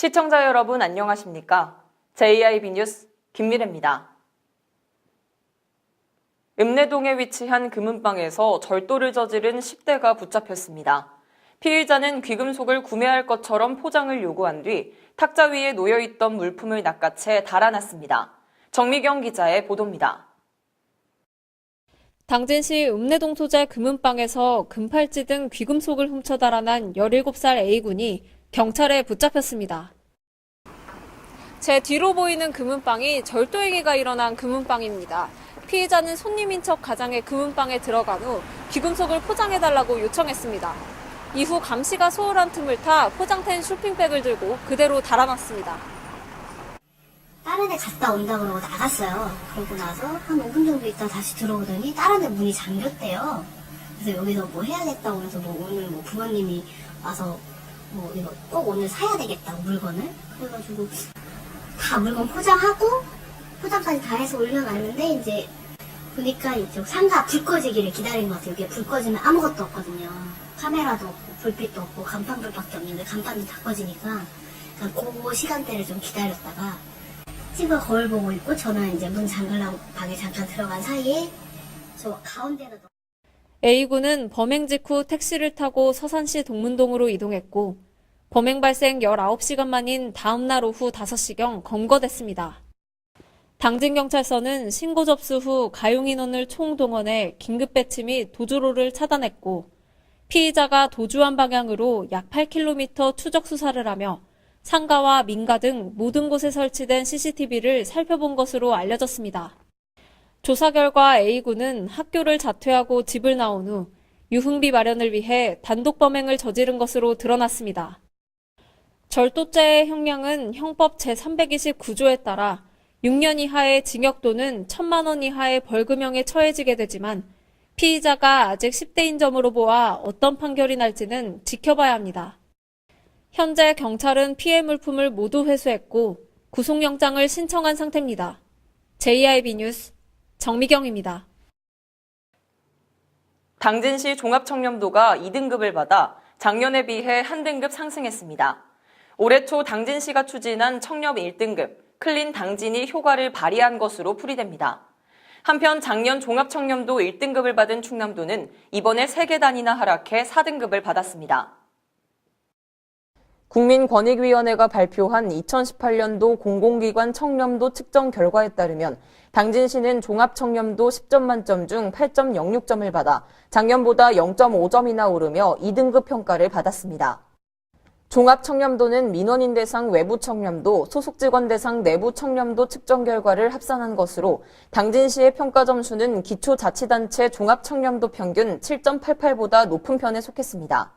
시청자 여러분 안녕하십니까? JIB 뉴스 김미래입니다. 읍내동에 위치한 금은방에서 절도를 저지른 10대가 붙잡혔습니다. 피의자는 귀금속을 구매할 것처럼 포장을 요구한 뒤 탁자 위에 놓여있던 물품을 낚아채 달아났습니다. 정미경 기자의 보도입니다. 당진시 읍내동 소재 금은방에서 금팔찌 등 귀금속을 훔쳐 달아난 17살 A군이 경찰에 붙잡혔습니다. 제 뒤로 보이는 금은방이 절도 행위가 일어난 금은방입니다. 피의자는 손님인 척 가장의 금은방에 들어간 후 귀금속을 포장해달라고 요청했습니다. 이후 감시가 소홀한 틈을 타 포장된 쇼핑백을 들고 그대로 달아났습니다. 다른 애 갔다 온다 그러고 나갔어요. 그러고 나서 한 5분 정도 있다 다시 들어오더니 다른 애 문이 잠겼대요. 그래서 여기서 뭐 해야겠다고 해서 오늘 부모님이 와서 이거 꼭 오늘 사야 되겠다고 물건을. 그래가지고 다 물건 포장하고 포장까지 다 해서 올려놨는데 이제 보니까 이쪽 상가 불 꺼지기를 기다린 것 같아요. 여기에 불 꺼지면 아무것도 없거든요. 카메라도 없고 불빛도 없고 간판불밖에 없는데 간판도 다 꺼지니까 그 시간대를 좀 기다렸다가 친구가 거울 보고 있고 저는 이제 문 잠그려고 방에 잠깐 들어간 사이에 저 가운데로 A군은 범행 직후 택시를 타고 서산시 동문동으로 이동했고 범행 발생 19시간 만인 다음 날 오후 5시경 검거됐습니다. 당진경찰서는 신고 접수 후 가용인원을 총동원해 긴급 배치 및 도주로를 차단했고 피의자가 도주한 방향으로 약 8km 추적 수사를 하며 상가와 민가 등 모든 곳에 설치된 CCTV를 살펴본 것으로 알려졌습니다. 조사 결과 A군은 학교를 자퇴하고 집을 나온 후 유흥비 마련을 위해 단독 범행을 저지른 것으로 드러났습니다. 절도죄의 형량은 형법 제329조에 따라 6년 이하의 징역 또는 1,000만 원 이하의 벌금형에 처해지게 되지만 피의자가 아직 10대인 점으로 보아 어떤 판결이 날지는 지켜봐야 합니다. 현재 경찰은 피해 물품을 모두 회수했고 구속영장을 신청한 상태입니다. JIB 뉴스 정미경입니다. 당진시 종합청렴도가 2등급을 받아 작년에 비해 한 등급 상승했습니다. 올해 초 당진시가 추진한 청렴 1등급 클린 당진이 효과를 발휘한 것으로 풀이됩니다. 한편 작년 종합청렴도 1등급을 받은 충남도는 이번에 3계단이나 하락해 4등급을 받았습니다. 국민권익위원회가 발표한 2018년도 공공기관 청렴도 측정 결과에 따르면 당진시는 종합청렴도 10점 만점 중 8.06점을 받아 작년보다 0.5점이나 오르며 2등급 평가를 받았습니다. 종합청렴도는 민원인 대상 외부청렴도, 소속직원 대상 내부청렴도 측정 결과를 합산한 것으로 당진시의 평가 점수는 기초자치단체 종합청렴도 평균 7.88보다 높은 편에 속했습니다.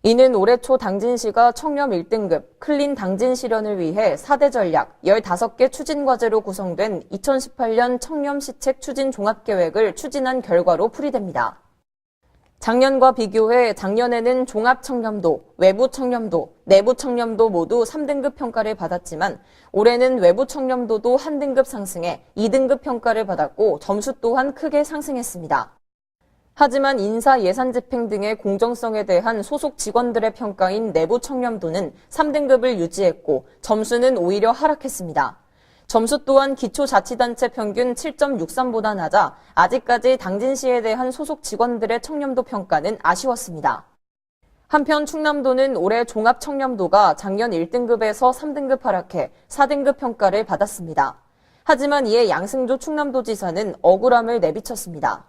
이는 올해 초 당진시가 청렴 1등급 클린 당진 실현을 위해 4대 전략 15개 추진과제로 구성된 2018년 청렴시책 추진 종합계획을 추진한 결과로 풀이됩니다. 작년과 비교해 작년에는 종합청렴도, 외부청렴도, 내부청렴도 모두 3등급 평가를 받았지만 올해는 외부청렴도도 한 등급 상승해 2등급 평가를 받았고 점수 또한 크게 상승했습니다. 하지만 인사 예산 집행 등의 공정성에 대한 소속 직원들의 평가인 내부 청렴도는 3등급을 유지했고 점수는 오히려 하락했습니다. 점수 또한 기초자치단체 평균 7.63보다 낮아 아직까지 당진시에 대한 소속 직원들의 청렴도 평가는 아쉬웠습니다. 한편 충남도는 올해 종합청렴도가 작년 1등급에서 3등급 하락해 4등급 평가를 받았습니다. 하지만 이에 양승조 충남도지사는 억울함을 내비쳤습니다.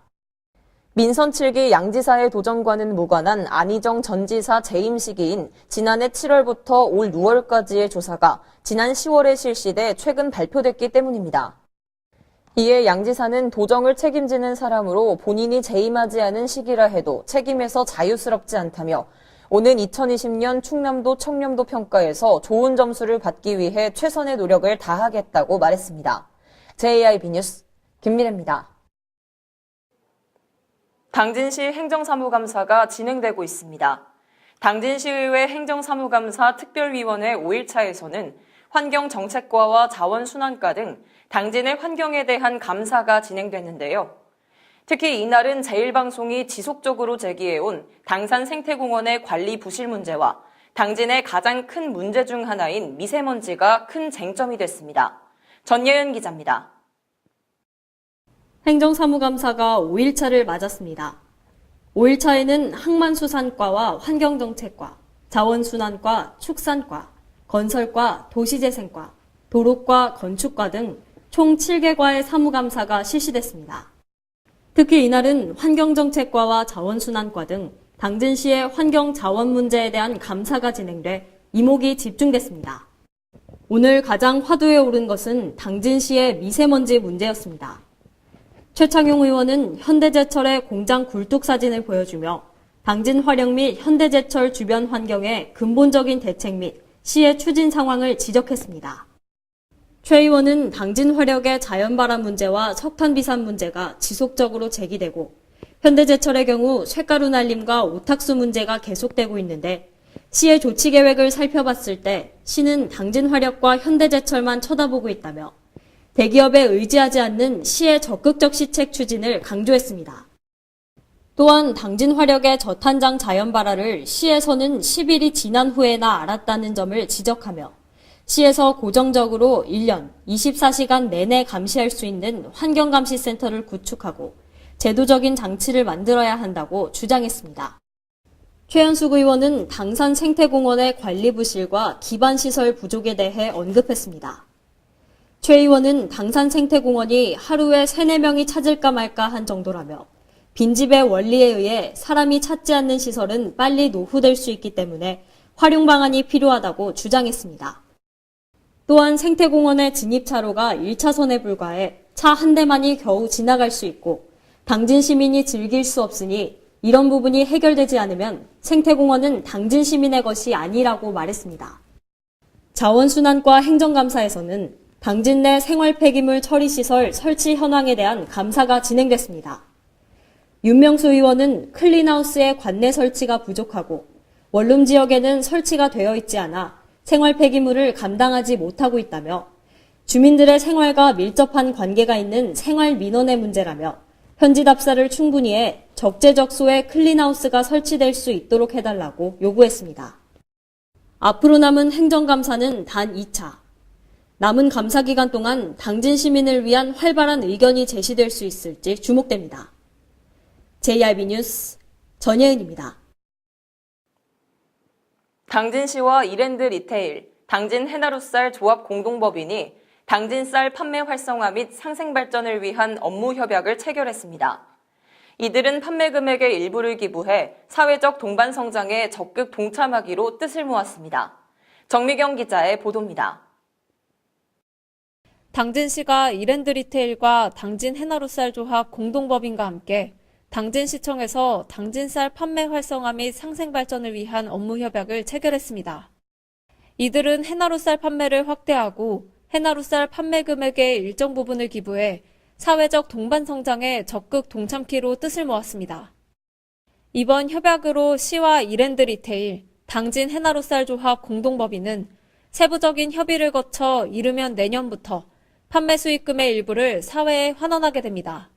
민선 7기 양지사의 도전과는 무관한 안희정 전 지사 재임 시기인 지난해 7월부터 올 6월까지의 조사가 지난 10월에 실시돼 최근 발표됐기 때문입니다. 이에 양 지사는 도정을 책임지는 사람으로 본인이 재임하지 않은 시기라 해도 책임에서 자유스럽지 않다며 오는 2020년 충남도 청렴도 평가에서 좋은 점수를 받기 위해 최선의 노력을 다하겠다고 말했습니다. JIB 뉴스 김미래입니다. 당진시 행정사무감사가 진행되고 있습니다. 당진시의회 행정사무감사 특별위원회 5일차에서는 환경정책과와 자원순환과 등 당진의 환경에 대한 감사가 진행됐는데요. 특히 이날은 제1방송이 지속적으로 제기해온 당산 생태공원의 관리 부실 문제와 당진의 가장 큰 문제 중 하나인 미세먼지가 큰 쟁점이 됐습니다. 전예은 기자입니다. 행정사무감사가 5일차를 맞았습니다. 5일차에는 항만수산과와 환경정책과, 자원순환과, 축산과, 건설과, 도시재생과, 도로과, 건축과 등 총 7개과의 사무감사가 실시됐습니다. 특히 이날은 환경정책과와 자원순환과 등 당진시의 환경자원 문제에 대한 감사가 진행돼 이목이 집중됐습니다. 오늘 가장 화두에 오른 것은 당진시의 미세먼지 문제였습니다. 최창용 의원은 현대제철의 공장 굴뚝 사진을 보여주며 당진 화력 및 현대제철 주변 환경의 근본적인 대책 및 시의 추진 상황을 지적했습니다. 최 의원은 당진 화력의 자연발암 문제와 석탄비산 문제가 지속적으로 제기되고 현대제철의 경우 쇳가루 날림과 오탁수 문제가 계속되고 있는데 시의 조치 계획을 살펴봤을 때 시는 당진 화력과 현대제철만 쳐다보고 있다며 대기업에 의지하지 않는 시의 적극적 시책 추진을 강조했습니다. 또한 당진 화력의 저탄장 자연 발화를 시에서는 10일이 지난 후에나 알았다는 점을 지적하며 시에서 고정적으로 1년 24시간 내내 감시할 수 있는 환경감시센터를 구축하고 제도적인 장치를 만들어야 한다고 주장했습니다. 최현숙 의원은 당산 생태공원의 관리 부실과 기반시설 부족에 대해 언급했습니다. 최 의원은 당산 생태공원이 하루에 3, 4명이 찾을까 말까 한 정도라며 빈집의 원리에 의해 사람이 찾지 않는 시설은 빨리 노후될 수 있기 때문에 활용 방안이 필요하다고 주장했습니다. 또한 생태공원의 진입차로가 1차선에 불과해 차 한 대만이 겨우 지나갈 수 있고 당진 시민이 즐길 수 없으니 이런 부분이 해결되지 않으면 생태공원은 당진 시민의 것이 아니라고 말했습니다. 자원순환과 행정감사에서는 당진 내 생활폐기물 처리시설 설치 현황에 대한 감사가 진행됐습니다. 윤명수 의원은 클린하우스의 관내 설치가 부족하고 원룸 지역에는 설치가 되어 있지 않아 생활폐기물을 감당하지 못하고 있다며 주민들의 생활과 밀접한 관계가 있는 생활민원의 문제라며 현지 답사를 충분히 해 적재적소에 클린하우스가 설치될 수 있도록 해달라고 요구했습니다. 앞으로 남은 행정감사는 단 2차. 남은 감사 기간 동안 당진 시민을 위한 활발한 의견이 제시될 수 있을지 주목됩니다. JRB 뉴스 전예은입니다. 당진시와 이랜드 리테일, 당진 해나루쌀 조합 공동법인이 당진쌀 판매 활성화 및 상생 발전을 위한 업무 협약을 체결했습니다. 이들은 판매 금액의 일부를 기부해 사회적 동반 성장에 적극 동참하기로 뜻을 모았습니다. 정미경 기자의 보도입니다. 당진시가 이랜드 리테일과 당진 해나루쌀 조합 공동법인과 함께 당진시청에서 당진쌀 판매 활성화 및 상생 발전을 위한 업무 협약을 체결했습니다. 이들은 해나루쌀 판매를 확대하고 해나루쌀 판매 금액의 일정 부분을 기부해 사회적 동반 성장에 적극 동참키로 뜻을 모았습니다. 이번 협약으로 시와 이랜드 리테일, 당진 해나루쌀 조합 공동법인은 세부적인 협의를 거쳐 이르면 내년부터 판매 수익금의 일부를 사회에 환원하게 됩니다.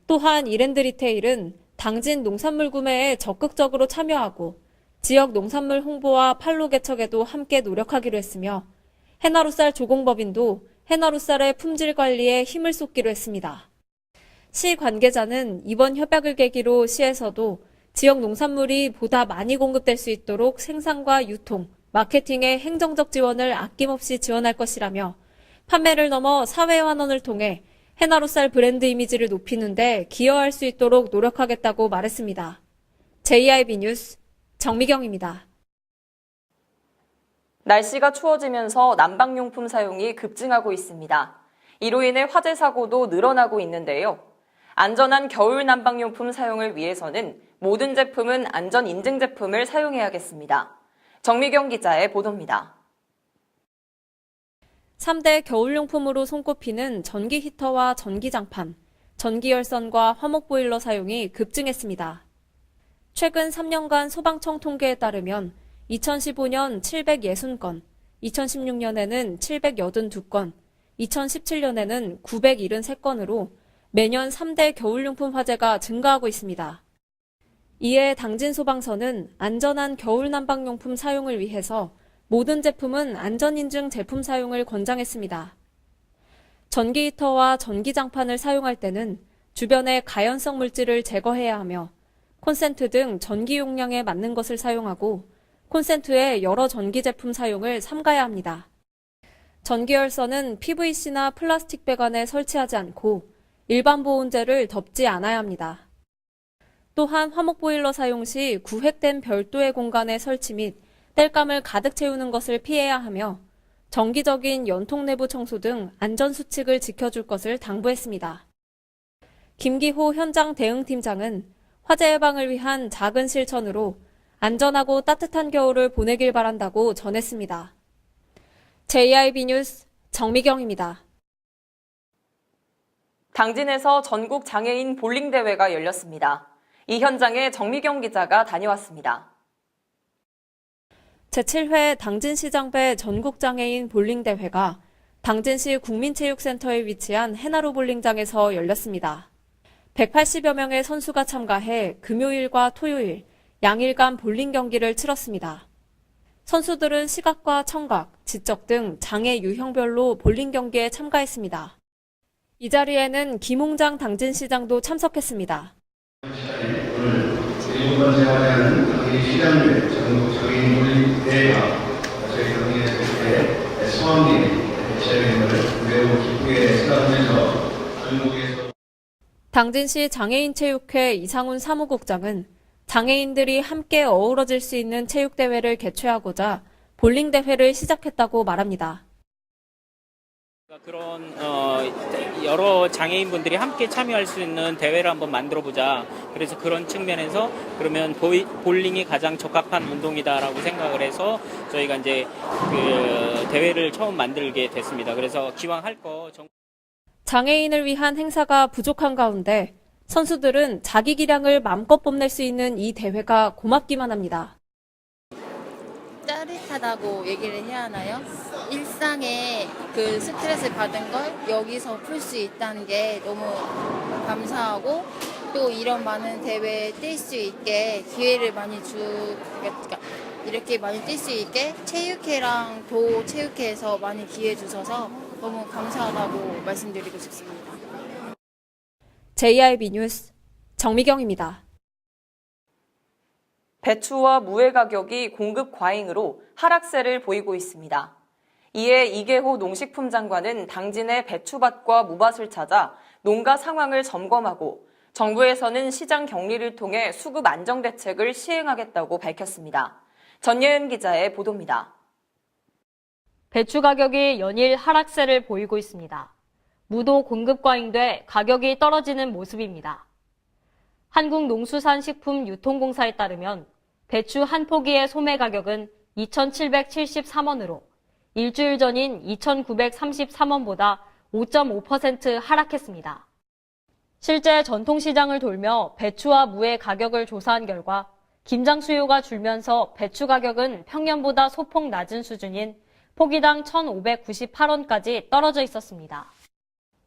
또한 이랜드 리테일은 당진 농산물 구매에 적극적으로 참여하고 지역 농산물 홍보와 판로 개척에도 함께 노력하기로 했으며 해나루쌀 조공법인도 해나루쌀의 품질 관리에 힘을 쏟기로 했습니다. 시 관계자는 이번 협약을 계기로 시에서도 지역 농산물이 보다 많이 공급될 수 있도록 생산과 유통, 마케팅의 행정적 지원을 아낌없이 지원할 것이라며 판매를 넘어 사회 환원을 통해 해나루쌀 브랜드 이미지를 높이는 데 기여할 수 있도록 노력하겠다고 말했습니다. JRB 뉴스 정미경입니다. 날씨가 추워지면서 난방용품 사용이 급증하고 있습니다. 이로 인해 화재 사고도 늘어나고 있는데요. 안전한 겨울 난방용품 사용을 위해서는 모든 제품은 안전 인증 제품을 사용해야겠습니다. 정미경 기자의 보도입니다. 3대 겨울용품으로 손꼽히는 전기 히터와 전기장판, 전기열선과 화목보일러 사용이 급증했습니다. 최근 3년간 소방청 통계에 따르면 2015년 760건, 2016년에는 782건, 2017년에는 973건으로 매년 3대 겨울용품 화재가 증가하고 있습니다. 이에 당진소방서는 안전한 겨울 난방용품 사용을 위해서 모든 제품은 안전인증 제품 사용을 권장했습니다. 전기 히터와 전기장판을 사용할 때는 주변의 가연성 물질을 제거해야 하며 콘센트 등 전기 용량에 맞는 것을 사용하고 콘센트의 여러 전기 제품 사용을 삼가야 합니다. 전기열선은 PVC나 플라스틱 배관에 설치하지 않고 일반 보온재를 덮지 않아야 합니다. 또한 화목보일러 사용 시 구획된 별도의 공간에 설치 및 땔감을 가득 채우는 것을 피해야 하며 정기적인 연통 내부 청소 등 안전수칙을 지켜줄 것을 당부했습니다. 김기호 현장 대응팀장은 화재 예방을 위한 작은 실천으로 안전하고 따뜻한 겨울을 보내길 바란다고 전했습니다. JIB 뉴스 정미경입니다. 당진에서 전국 장애인 볼링 대회가 열렸습니다. 이 현장에 정미경 기자가 다녀왔습니다. 제7회 당진시장배 전국장애인 볼링대회가 당진시 국민체육센터에 위치한 해나루 볼링장에서 열렸습니다. 180여 명의 선수가 참가해 금요일과 토요일, 양일간 볼링 경기를 치렀습니다. 선수들은 시각과 청각, 지적 등 장애 유형별로 볼링 경기에 참가했습니다. 이 자리에는 김홍장 당진시장도 참석했습니다. 오늘 7번째 화제하는 당진시장배 전국 장애인 볼링 대회가 저희 경기에 수왕리 개최하는 것을 매우 기쁘게 생각하면서 전국에서 당진시 장애인체육회 이상훈 사무국장은 장애인들이 함께 어우러질 수 있는 체육대회를 개최하고자 볼링대회를 시작했다고 말합니다. 그런 여러 장애인분들이 함께 참여할 수 있는 대회를 한번 만들어보자. 그래서 그런 측면에서 그러면 볼링이 가장 적합한 운동이다라고 생각을 해서 저희가 이제 그 대회를 처음 만들게 됐습니다. 그래서 기왕 할 거 장애인을 위한 행사가 부족한 가운데 선수들은 자기 기량을 마음껏 뽐낼 수 있는 이 대회가 고맙기만 합니다. 짜릿하다고 얘기를 해야 하나요? 일상에 그 스트레스 받은 걸 여기서 풀 수 있다는 게 너무 감사하고 또 이런 많은 대회에 뛸 수 있게 기회를 많이 이렇게 많이 뛸 수 있게 체육회랑 도체육회에서 많이 기회 주셔서 너무 감사하다고 말씀드리고 싶습니다. JIB 뉴스 정미경입니다. 배추와 무의 가격이 공급 과잉으로 하락세를 보이고 있습니다. 이에 이계호 농식품 장관은 당진의 배추밭과 무밭을 찾아 농가 상황을 점검하고 정부에서는 시장 격리를 통해 수급 안정 대책을 시행하겠다고 밝혔습니다. 전예은 기자의 보도입니다. 배추 가격이 연일 하락세를 보이고 있습니다. 무도 공급 과잉돼 가격이 떨어지는 모습입니다. 한국농수산식품유통공사에 따르면 배추 한 포기의 소매 가격은 2,773원으로 일주일 전인 2,933원보다 5.5% 하락했습니다. 실제 전통시장을 돌며 배추와 무의 가격을 조사한 결과 김장 수요가 줄면서 배추 가격은 평년보다 소폭 낮은 수준인 포기당 1,598원까지 떨어져 있었습니다.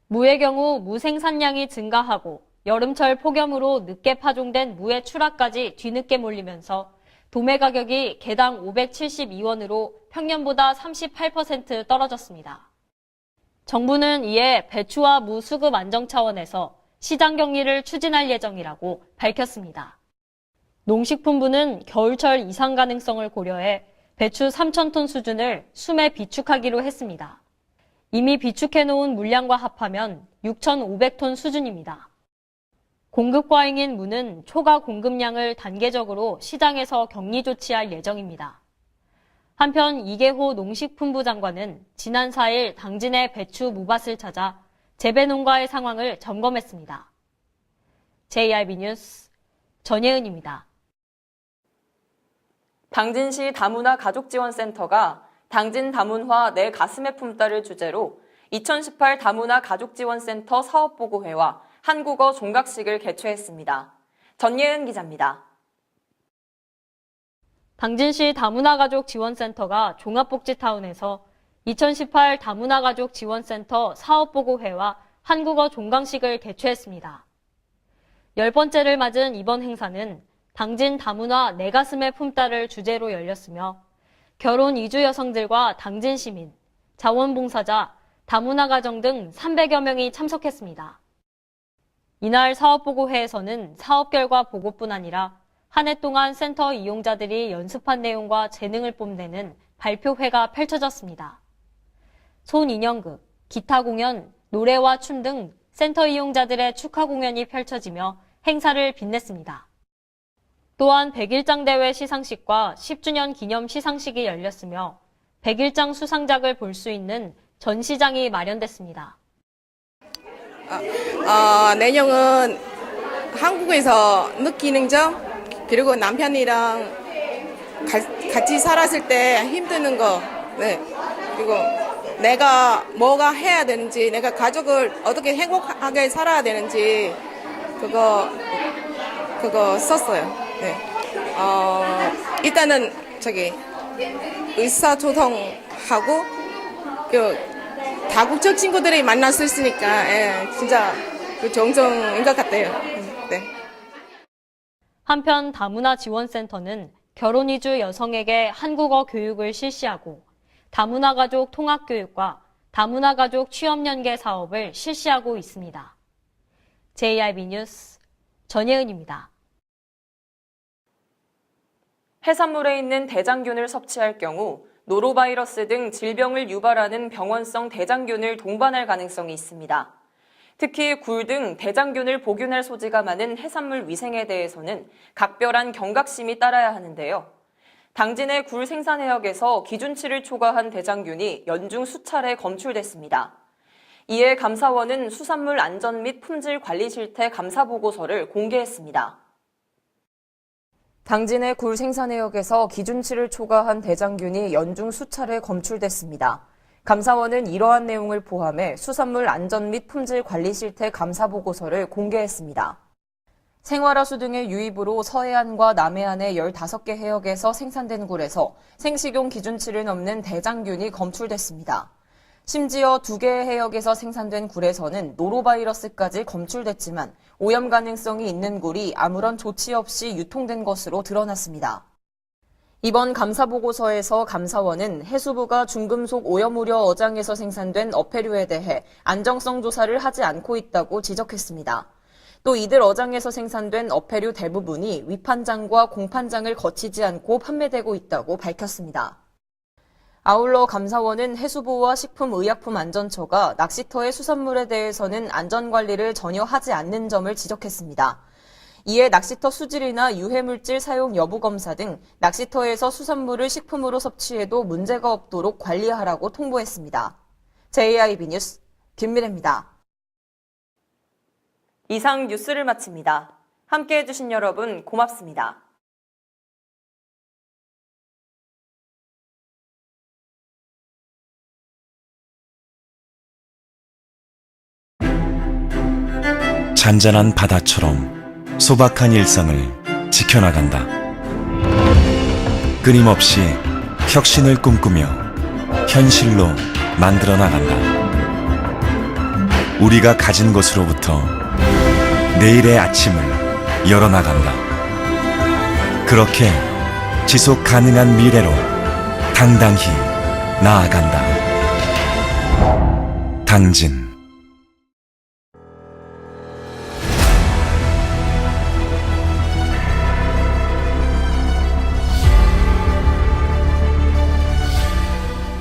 무의 경우 무 생산량이 증가하고 여름철 폭염으로 늦게 파종된 무의 출하까지 뒤늦게 몰리면서 도매 가격이 개당 572원으로 평년보다 38% 떨어졌습니다. 정부는 이에 배추와 무 수급 안정 차원에서 시장 격리를 추진할 예정이라고 밝혔습니다. 농식품부는 겨울철 이상 가능성을 고려해 배추 3,000톤 수준을 수매 비축하기로 했습니다. 이미 비축해놓은 물량과 합하면 6,500톤 수준입니다. 공급 과잉인 무는 초과 공급량을 단계적으로 시장에서 격리 조치할 예정입니다. 한편 이계호 농식품부 장관은 지난 4일 당진의 배추 무밭을 찾아 재배 농가의 상황을 점검했습니다. JIB 뉴스 전예은입니다. 당진시 다문화 가족지원센터가 당진 다문화 내 가슴에 품다를 주제로 2018 다문화 가족지원센터 사업보고회와 한국어 종각식을 개최했습니다. 전예은 기자입니다. 당진시 다문화가족지원센터가 종합복지타운에서 2018 다문화가족지원센터 사업보고회와 한국어 종강식을 개최했습니다. 10번째를 맞은 이번 행사는 당진 다문화 내 가슴에 품다를 주제로 열렸으며 결혼 이주 여성들과 당진 시민, 자원봉사자, 다문화 가정 등 300여 명이 참석했습니다. 이날 사업보고회에서는 사업 결과 보고뿐 아니라 한 해 동안 센터 이용자들이 연습한 내용과 재능을 뽐내는 발표회가 펼쳐졌습니다. 손인형극, 기타 공연, 노래와 춤 등 센터 이용자들의 축하 공연이 펼쳐지며 행사를 빛냈습니다. 또한 101장 대회 시상식과 10주년 기념 시상식이 열렸으며 101장 수상작을 볼 수 있는 전시장이 마련됐습니다. 내용은 한국에서 느끼는 점, 그리고 남편이랑 같이 살았을 때 힘드는 거, 네. 그리고 내가 뭐가 해야 되는지, 내가 가족을 어떻게 행복하게 살아야 되는지, 그거 썼어요. 네. 일단은 의사소통하고, 다국적 친구들이 만날 수 있으니까, 예, 진짜 정성인 것 같아요. 네. 한편 다문화 지원센터는 결혼 이주 여성에게 한국어 교육을 실시하고 다문화 가족 통합 교육과 다문화 가족 취업 연계 사업을 실시하고 있습니다. JIB 뉴스 전예은입니다. 해산물에 있는 대장균을 섭취할 경우 노로바이러스 등 질병을 유발하는 병원성 대장균을 동반할 가능성이 있습니다. 특히 굴 등 대장균을 복균할 소지가 많은 해산물 위생에 대해서는 각별한 경각심이 따라야 하는데요. 당진의 굴 생산해역에서 기준치를 초과한 대장균이 연중 수차례 검출됐습니다. 이에 감사원은 수산물 안전 및 품질 관리 실태 감사 보고서를 공개했습니다. 당진의 굴 생산해역에서 기준치를 초과한 대장균이 연중 수차례 검출됐습니다. 감사원은 이러한 내용을 포함해 수산물 안전 및 품질 관리 실태 감사 보고서를 공개했습니다. 생활하수 등의 유입으로 서해안과 남해안의 15개 해역에서 생산된 굴에서 생식용 기준치를 넘는 대장균이 검출됐습니다. 심지어 2개의 해역에서 생산된 굴에서는 노로바이러스까지 검출됐지만 오염 가능성이 있는 굴이 아무런 조치 없이 유통된 것으로 드러났습니다. 이번 감사보고서에서 감사원은 해수부가 중금속 오염 우려 어장에서 생산된 어패류에 대해 안정성 조사를 하지 않고 있다고 지적했습니다. 또 이들 어장에서 생산된 어패류 대부분이 위판장과 공판장을 거치지 않고 판매되고 있다고 밝혔습니다. 아울러 감사원은 해수부와 식품의약품안전처가 낚시터의 수산물에 대해서는 안전관리를 전혀 하지 않는 점을 지적했습니다. 이에 낚시터 수질이나 유해물질 사용 여부 검사 등 낚시터에서 수산물을 식품으로 섭취해도 문제가 없도록 관리하라고 통보했습니다. JIB 뉴스 김미래입니다. 이상 뉴스를 마칩니다. 함께해 주신 여러분 고맙습니다. 잔잔한 바다처럼 소박한 일상을 지켜나간다. 끊임없이 혁신을 꿈꾸며 현실로 만들어 나간다. 우리가 가진 것으로부터 내일의 아침을 열어나간다. 그렇게 지속 가능한 미래로 당당히 나아간다. 당진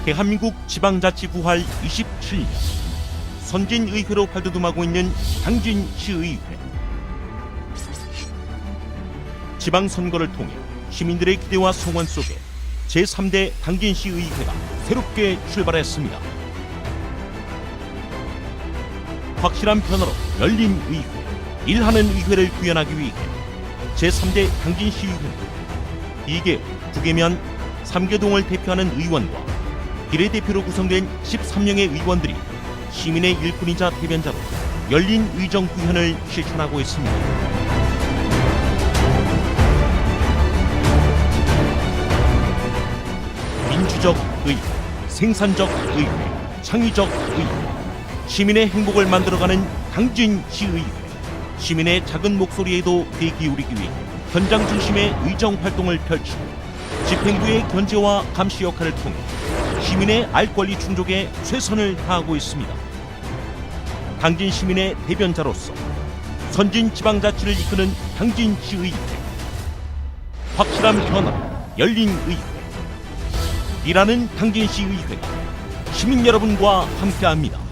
대한민국 지방자치구활 27년 선진의회로 활동하고 있는 당진시의회. 지방선거를 통해 시민들의 기대와 소원 속에 제3대 당진시의회가 새롭게 출발했습니다. 확실한 변화로 열린 의회, 일하는 의회를 구현하기 위해 제3대 당진시의회는 2개 국외면 3개동을 대표하는 의원과 비례대표로 구성된 13명의 의원들이 시민의 일꾼이자 대변자로 열린 의정 구현을 실천하고 있습니다. 민주적 의회, 생산적 의회, 창의적 의회, 시민의 행복을 만들어가는 당진시의회, 시민의 작은 목소리에도 귀 기울이기 위해 현장 중심의 의정 활동을 펼치고 집행부의 견제와 감시 역할을 통해 시민의 알 권리 충족에 최선을 다하고 있습니다. 당진 시민의 대변자로서 선진 지방자치를 이끄는 당진시의회, 확실한 변화, 열린 의회. 일하는 당진시의회가 시민 여러분과 함께합니다.